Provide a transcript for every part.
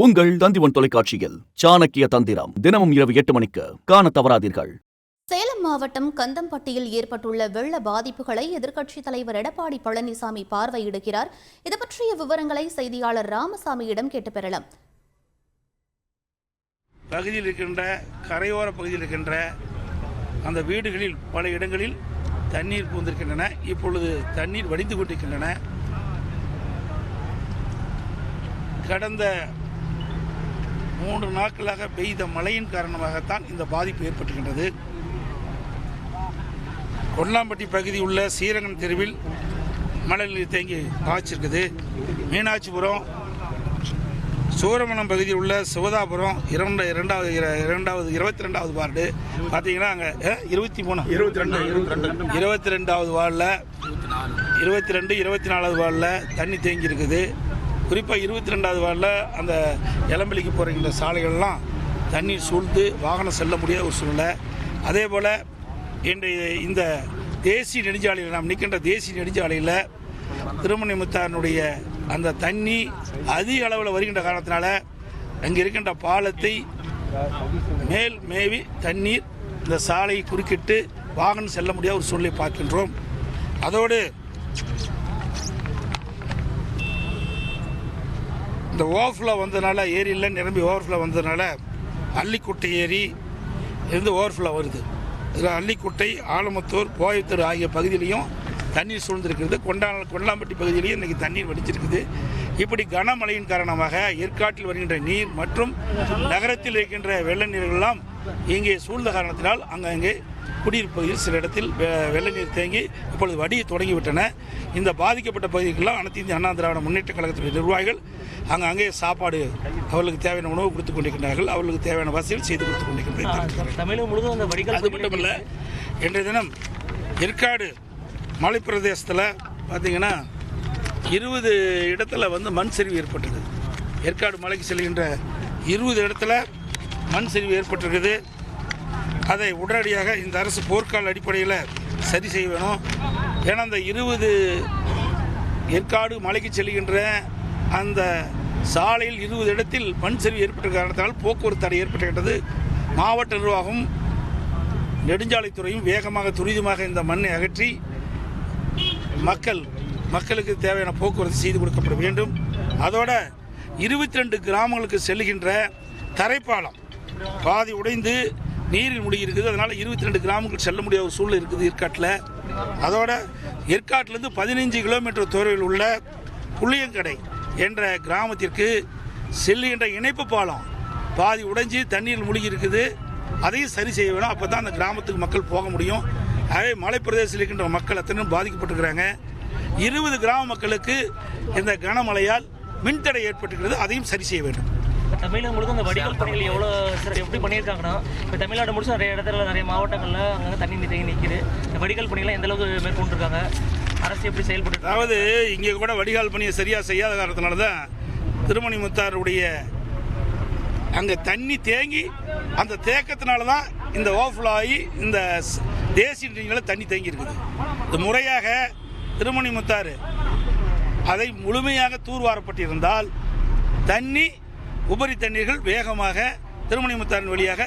உங்கள் தந்திவன் தொலைக்காட்சியில் சாணக்கிய தந்திரம் தினமும் இரவு 8 மணிக்கு காண தவறாதீர்கள். சேலம் மாவட்டம் கந்தம்பட்டியில் ஏற்பட்டுள்ள வெள்ள பாதிப்புகளை எதிர்க்கட்சித் தலைவர் எடப்பாடி பழனிசாமி பார்வையிடுகிறார். இது பற்றிய விவரங்களை செய்தியாளர் ராமசாமியிடம் கேட்டு பெறலாம். பகுதியில் இருக்கின்ற கரையோர பகுதியில் இருக்கின்ற அந்த வீடுகளில் பல இடங்களில் தண்ணீர் பூந்திருக்கின்றன. இப்பொழுது தண்ணீர் வடிந்து கொண்டிருக்கின்றன. கடந்த 3 நாட்களாக பெய்த மழையின் காரணமாகத்தான் இந்த பாதிப்பு ஏற்பட்டுகின்றது. கொல்லாம்பட்டி பகுதி உள்ள சீரங்கன் தெருவில் மழை நீர் தேங்கி பாய்ச்சிருக்குது. மீனாட்சிபுரம் சூரமணம் பகுதியில் உள்ள சிவதாபுரம் 22வது வார்டு பார்த்தீங்கன்னா அங்கே 22வது வார்டில் 22, 24வது வார்டில் தண்ணி தேங்கி இருக்குது. குறிப்பாக 22வது வார்டில் அந்த இளம்பலிக்கு போகிற சாலைகள்லாம் தண்ணீர் சூழ்ந்து வாகனம் செல்ல முடியாத ஒரு சூழ்நிலை. அதே போல் இன்றைய இந்த தேசிய நெடுஞ்சாலையில் நாம் நிற்கின்ற தேசிய நெடுஞ்சாலையில் திருமணிமுத்தாரனுடைய அந்த தண்ணி அதிக அளவில் வருகின்ற காரணத்தினால அங்கே இருக்கின்ற பாலத்தை மேல் மேவி தண்ணீர் இந்த சாலையை குறுக்கிட்டு வாகனம் செல்ல முடியாத ஒரு சூழ்நிலை பார்க்கின்றோம். அதோடு இந்த ஓவர்ஃப்ளோ வந்ததுனால ஏரியில் நிரம்பி ஓவர்ஃப்ளோ வந்ததுனால அள்ளிக்குட்டை ஏரி இருந்து ஓவர்ஃப்ளோ வருது. இதில் அள்ளிக்குட்டை, ஆலமுத்தூர், போயத்தூர் ஆகிய பகுதியிலையும் தண்ணீர் சூழ்ந்திருக்கிறது. கொல்லாம்பட்டி பகுதியிலையும் இன்றைக்கி தண்ணீர் வடிச்சிருக்குது. இப்படி கனமழையின் காரணமாக ஏற்காட்டில் வருகின்ற நீர் மற்றும் நகரத்தில் இருக்கின்ற வெள்ள நீர்களெல்லாம் இங்கே சூழ்ந்த காரணத்தினால் அங்கே குடியிருப்பு பகுதியில் சில இடத்தில் வெள்ள நீர் தேங்கி இப்பொழுது வடிய தொடங்கிவிட்டன. இந்த பாதிக்கப்பட்ட பகுதிகளெல்லாம் அனைத்து இந்திய அண்ணா திராவிட முன்னேற்ற கழகத்துடைய நிர்வாகிகள் அங்கே சாப்பாடு அவர்களுக்கு தேவையான உணவு கொடுத்துக் கொண்டிருக்கிறார்கள். அவர்களுக்கு தேவையான வசதிகள் செய்து கொடுத்துக் கொண்டிருக்கின்றனர். அது மட்டுமல்ல, இன்றைய தினம் ஏற்காடு மலைப்பிரதேசத்தில் பார்த்தீங்கன்னா 20 இடத்துல மண் சரிவு ஏற்பட்டது. ஏற்காடு மலைக்கு செல்கின்ற 20 இடத்துல மண் சரிவு ஏற்பட்டிருக்குது. அதை உடனடியாக இந்த அரசு போர்க்கால அடிப்படையில் சரி செய்ய வேணும். ஏன்னா அந்த 20 ஏற்காடு மலைக்கு செல்கின்ற அந்த சாலையில் 20 இடத்தில் மண் சரிவு ஏற்பட்ட காரணத்தால் போக்குவரத்து தடை ஏற்பட்டுவிட்டது. மாவட்ட நிர்வாகம் நெடுஞ்சாலைத்துறையும் வேகமாக துரிதமாக இந்த மண்ணை அகற்றி மக்களுக்கு தேவையான போக்குவரத்து செய்து கொடுக்கப்பட வேண்டும். அதோட 22 கிராமங்களுக்கு செல்லுகின்ற தரைப்பாலம் பாதி உடைந்து நீரில் மூழ்கி இருக்குது. அதனால் 22 கிராமங்கள் செல்ல முடியாத ஒரு சூழ்நிலை இருக்குது ஏற்காட்டில். அதோட ஏற்காட்டிலேருந்து 15 கிலோமீட்டர் தொலைவில் உள்ள புளியங்கடை என்ற கிராமத்திற்கு செல்லுகின்ற இணைப்பு பாலம் பாதி உடைஞ்சி தண்ணீர் மூழ்கி இருக்குது. அதையும் சரி செய்ய வேணும். அப்போ தான் அந்த கிராமத்துக்கு மக்கள் போக முடியும். அதே மலைப்பிரதேசத்தில் இருக்கின்ற மக்கள் அத்தனை பாதிக்கப்பட்டிருக்கிறாங்க. 20 கிராம மக்களுக்கு இந்த கனமழையால் மின்தடை ஏற்பட்டிருக்கிறது. அதையும் சரி செய்ய வேண்டும். தமிழகம் முழுக்க இந்த வடிகால் பணிகள் எப்படி பண்ணியிருக்காங்கன்னா, இப்போ தமிழ்நாடு முழுக்க நிறைய இடத்துல நிறைய மாவட்டங்களில் அங்கே தண்ணி தேங்கி நிற்கிது. இந்த வடிகால் பணிகளை எந்த அளவுக்கு மேற்கொண்டிருக்காங்க, அரசு எப்படி செயல்பட்டு? அதாவது இங்கே கூட வடிகால் பணியை சரியாக செய்யாத காரணத்தினால தான் திருமணிமுத்தாருடைய அங்கே தண்ணி தேங்கி அந்த தேக்கத்தினால தான் இந்த ஓவர்ஃப்ளோ ஆகி இந்த தேசிய நீர்களில் தண்ணி தேங்கி இருக்குது. இது முறையாக திருமணிமுத்தாறு அதை முழுமையாக தூர்வாரப்பட்டிருந்தால் தண்ணி உபரி தண்ணீர்கள் வேகமாக திருமணிமுத்தாரின் வழியாக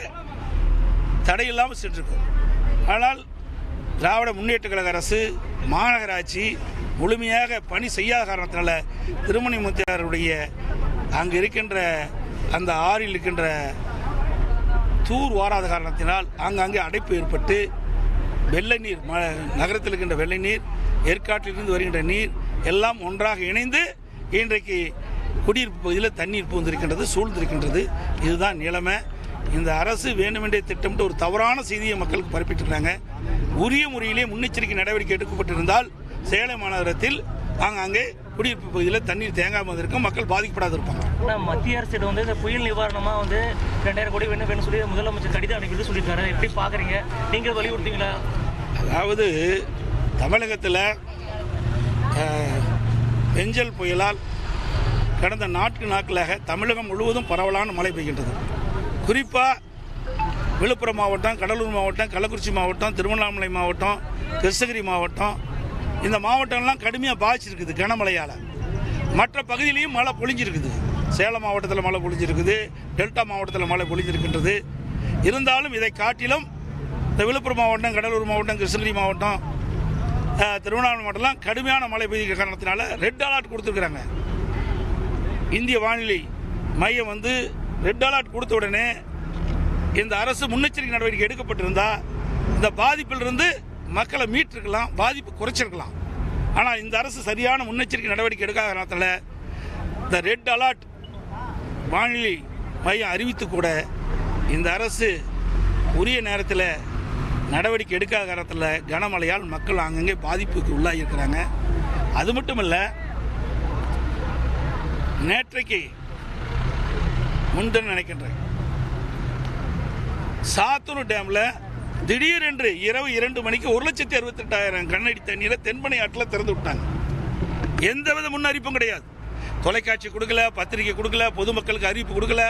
தடையில்லாமல் சென்றிருக்கும். ஆனால் திராவிட முன்னேற்ற கழக அரசு மாநகராட்சி முழுமையாக பணி செய்யாத காரணத்தினால திருமணிமுத்தாருடைய அங்கு இருக்கின்ற அந்த ஆறில் இருக்கின்ற தூர் வாராத காரணத்தினால் அங்கங்கே அடைப்பு ஏற்பட்டு வெள்ளை நீர் நகரத்தில் இருக்கின்ற வெள்ளை நீர், ஏற்காட்டிலிருந்து வருகின்ற நீர் எல்லாம் ஒன்றாக இணைந்து இன்றைக்கு குடியிருப்பு பகுதியில் தண்ணீர் பூந்திருக்கின்றது, சூழ்ந்திருக்கின்றது. இதுதான் நிலைமை. இந்த அரசு வேண்டுமென்றே திட்டமிட்டு ஒரு தவறான செய்தியை மக்களுக்கு பரப்பிட்டுருக்காங்க. உரிய முறையிலே முன்னெச்சரிக்கை நடவடிக்கை எடுக்கப்பட்டிருந்தால் சேலம் மாநகரத்தில் அங்கே குடியிருப்பு பகுதியில் தண்ணீர் தேங்காமல் இருக்கும், மக்கள் பாதிக்கப்படாது இருப்பாங்க. மத்திய அரசு இந்த புயல் நிவாரணமாக 2000 கோடி வேணும் சொல்லி முதலமைச்சர் கடிதம் அனுப்பி சொல்லியிருக்காரு. எப்படி பார்க்குறீங்க? நீங்கள் வலியுறுத்தீங்களா? அதாவது தமிழகத்தில் பெஞ்சல் புயலால் கடந்த நாட்களாக தமிழகம் முழுவதும் பரவலான மழை பெய்கின்றது. குறிப்பாக விழுப்புரம் மாவட்டம், கடலூர் மாவட்டம், கள்ளக்குறிச்சி மாவட்டம், திருவண்ணாமலை மாவட்டம், கிருஷ்ணகிரி மாவட்டம், இந்த மாவட்டம்லாம் கடுமையாக பாதிச்சிருக்குது கனமழையால். மற்ற பகுதியிலையும் மழை பொழிஞ்சிருக்குது. சேலம் மாவட்டத்தில் மழை பொழிஞ்சிருக்குது, டெல்டா மாவட்டத்தில் மழை பொழிஞ்சிருக்கின்றது. இருந்தாலும் இதை காட்டிலும் இந்த விழுப்புரம் மாவட்டம், கடலூர் மாவட்டம், கிருஷ்ணகிரி மாவட்டம், திருவண்ணாமலை மாவட்டம்லாம் கடுமையான மழை பெய்த காரணத்தினால ரெட் அலர்ட் கொடுத்துருக்குறாங்க. இந்திய வானிலை மையம் வந்து ரெட் அலர்ட் கொடுத்த உடனே இந்த அரசு முன்னெச்சரிக்கை நடவடிக்கை எடுக்கப்பட்டிருந்தா இந்த பாதிப்பிலிருந்து மக்களை மீட்டிருக்கலாம், பாதிப்பு குறைச்சிருக்கலாம். ஆனால் இந்த அரசு சரியான முன்னெச்சரிக்கை நடவடிக்கை எடுக்காத காரணத்தில் இந்த ரெட் அலர்ட் வானிலை மையம் அறிவித்து கூட இந்த அரசு உரிய நேரத்தில் நடவடிக்கை எடுக்காத காரணத்தில் கனமழையால் மக்கள் அங்கங்கே பாதிப்புக்கு உள்ளாகி இருக்கிறாங்க. அது மட்டும் இல்லை, நேற்றைக்கு முன்தினம் நினைக்கின்றேன் சாத்தூர் டேமில் திடீரென்று இரவு 2 மணிக்கு 1,68,000 கனஅடி தண்ணீரை தென்பனை ஆற்றில் திறந்து விட்டாங்க. எந்தவித முன்னறிவிப்பும் கிடையாது. தொலைக்காட்சி கொடுக்கல, பத்திரிகை கொடுக்கல, பொதுமக்களுக்கு அறிவிப்பு கொடுக்கல.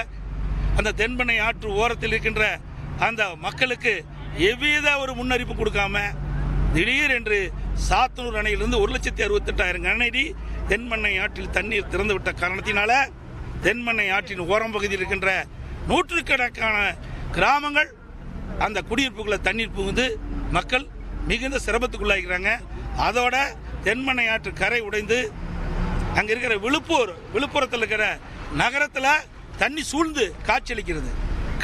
அந்த தென்பனை ஆற்று ஓரத்தில் இருக்கின்ற அந்த மக்களுக்கு எவ்வித ஒரு முன்னறிவிப்பு கொடுக்காம திடீரென்று சாத்தனூர் அணையிலிருந்து 1,68,000 கனஅடி தென்பண்ணை ஆற்றில் தண்ணீர் திறந்து விட்ட காரணத்தினால தென்பண்ணை ஆற்றின் ஓரம் பகுதியில் இருக்கின்ற நூற்றுக்கணக்கான கிராமங்கள் அந்த குடியிருப்புகளை தண்ணீர் புகுந்து மக்கள் மிகுந்த சிரமத்துக்குள்ளாகிறாங்க. அதோட தென்பண்ணை ஆற்று கரை உடைந்து அங்கே இருக்கிற விழுப்புரத்தில் இருக்கிற நகரத்தில் தண்ணி சூழ்ந்து காட்சியளிக்கிறது.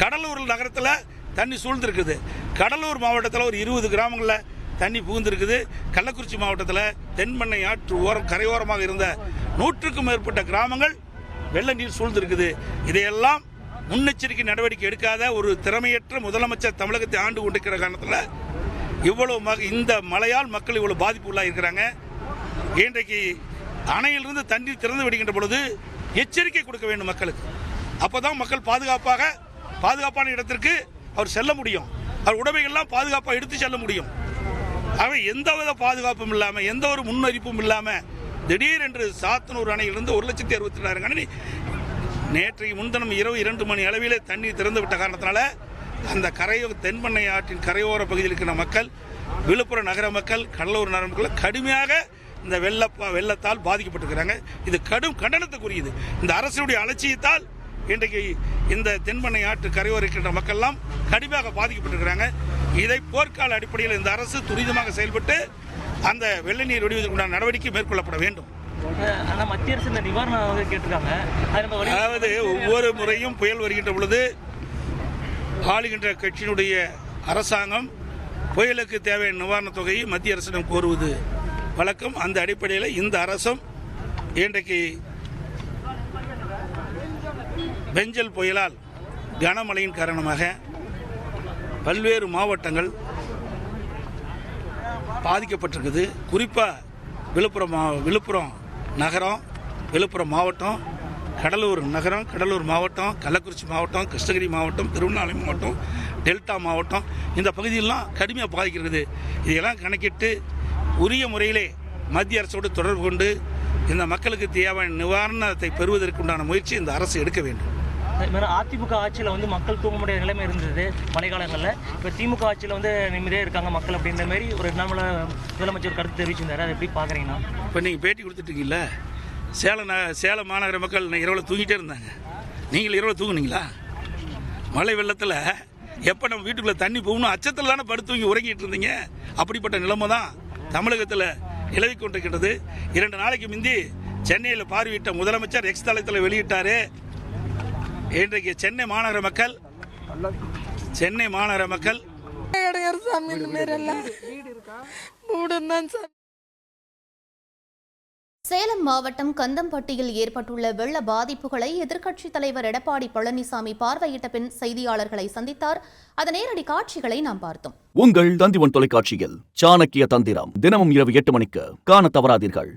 கடலூர் நகரத்தில் தண்ணி சூழ்ந்து இருக்குது. கடலூர் மாவட்டத்தில் ஒரு 20 கிராமங்களில் தண்ணி புகுந்திருக்குது. கள்ளக்குறிச்சி மாவட்டத்தில் தென்பண்ணை ஆற்று ஓரம் கரையோரமாக இருந்த 100க்கும் மேற்பட்ட கிராமங்கள் வெள்ள நீர் சூழ்ந்திருக்குது. இதையெல்லாம் முன்னெச்சரிக்கை நடவடிக்கை எடுக்காத ஒரு திறமையற்ற முதலமைச்சர் தமிழகத்தை ஆண்டு கொண்டிருக்கிற காரணத்தில் இவ்வளவு இந்த மழையால் மக்கள் இவ்வளவு பாதிப்பு உள்ளாக இருக்கிறாங்க. இன்றைக்கு அணையிலிருந்து தண்ணீர் திறந்து விடுகின்ற பொழுது எச்சரிக்கை கொடுக்க வேண்டும் மக்களுக்கு. அப்போதான் மக்கள் பாதுகாப்பான இடத்திற்கு அவர் செல்ல முடியும். அவர் உடைமைகள்லாம் பாதுகாப்பாக எடுத்து செல்ல முடியும். ஆகவே எந்தவித பாதுகாப்பும் இல்லாமல், எந்த ஒரு முன்னறிப்பும் இல்லாமல் திடீரென்று சாத்தனூர் அணையிலிருந்து 1,68,000 கனஅடி நேற்றைக்கு முன்தினம் இரவு 2 மணி அளவிலே தண்ணீர் திறந்து விட்ட காரணத்தினால அந்த தென்பண்ணை ஆற்றின் கரையோர பகுதியில் இருக்கிற மக்கள், விழுப்புரம் நகர மக்கள், கடலூர் நகர மக்கள் கடுமையாக இந்த வெள்ளத்தால் பாதிக்கப்பட்டிருக்கிறாங்க. இது கடும் கண்டனத்துக்குரியது. இந்த அரசுடைய அலட்சியத்தால் இன்றைக்கு இந்த தென்பண்ணை ஆற்று கரையோர இருக்கின்ற மக்கள்லாம் கடுமையாக பாதிக்கப்பட்டிருக்கிறாங்க. இதை போர்க்கால அடிப்படையில் இந்த அரசு துரிதமாக செயல்பட்டு அந்த வெள்ள நீர் வடிவதற்குண்டான நடவடிக்கை மேற்கொள்ளப்பட வேண்டும். ஆனால் மத்திய அரசு இந்த நிவாரணம் கேட்டிருக்காங்க. அதாவது ஒவ்வொரு முறையும் புயல் வருகின்ற பொழுது ஆளுகின்ற கட்சியினுடைய அரசாங்கம் புயலுக்கு தேவையான நிவாரணத் தொகையை மத்திய அரசிடம் கோருவது வழக்கம். அந்த அடிப்படையில் இந்த அரசும் இன்றைக்கு பெஞ்சல் புயலால் கனமழையின் காரணமாக பல்வேறு மாவட்டங்கள் பாதிக்கப்பட்டிருக்குது. குறிப்பாக விழுப்புரம் நகரம், விழுப்புரம் மாவட்டம், கடலூர் நகரம், கடலூர் மாவட்டம், கள்ளக்குறிச்சி மாவட்டம், கிருஷ்ணகிரி மாவட்டம், திருவண்ணாமலை மாவட்டம், டெல்டா மாவட்டம், இந்த பகுதியெல்லாம் கடுமையாக பாதிக்கிறது. இதையெல்லாம் கணக்கிட்டு உரிய முறையிலே மத்திய அரசோடு தொடர்பு கொண்டு இந்த மக்களுக்கு தேவையான நிவாரணத்தை பெறுவதற்குண்டான முயற்சி இந்த அரசு எடுக்க வேண்டும். அதிமுக ஆட்சியில் மக்கள் தூங்க முடியாத நிலைமை இருந்தது மழைக்காலங்களில். இப்போ திமுக ஆட்சியில் நிம்மதியாக இருக்காங்க மக்கள் அப்படின்ற மாதிரி ஒரு முதலமைச்சர் கருத்து தெரிவிச்சிருந்தாரு. அதை எப்படி பார்க்குறீங்கன்னா? இப்போ நீங்கள் பேட்டி கொடுத்துட்டீங்கல்ல, சேலம் மாநகர மக்கள் இரவில் தூங்கிட்டே இருந்தாங்க. நீங்கள் இரவில் தூங்குனீங்களா? மழை வெள்ளத்தில் எப்போ நம்ம வீட்டுக்குள்ளே தண்ணி போகணும் அச்சத்தில் தானே படுத்து தூங்கி உறங்கிட்டு இருந்தீங்க. அப்படிப்பட்ட நிலைமை தான் தமிழகத்தில் நிலவி கொண்டிருக்கிறது. 2 நாளைக்கு முந்தி சென்னையில் பார்வையிட்ட முதலமைச்சர் எக்ஸ் தளத்தில் வெளியிட்டார். இன்றைக்கு சென்னை மாநகர மக்கள் சேலம் மாவட்டம் கந்தம்பட்டியில் ஏற்பட்டுள்ள வெள்ள பாதிப்புகளை எதிர்க்கட்சித் தலைவர் எடப்பாடி பழனிசாமி பார்வையிட்ட பின் செய்தியாளர்களை சந்தித்தார். அதன் நேரடி காட்சிகளை நாம் பார்த்தோம். உங்கள் தந்திவன் தொலைக்காட்சியில் சாணக்கிய தந்திரம் தினமும் இரவு 8 மணிக்கு காண தவறாதீர்கள்.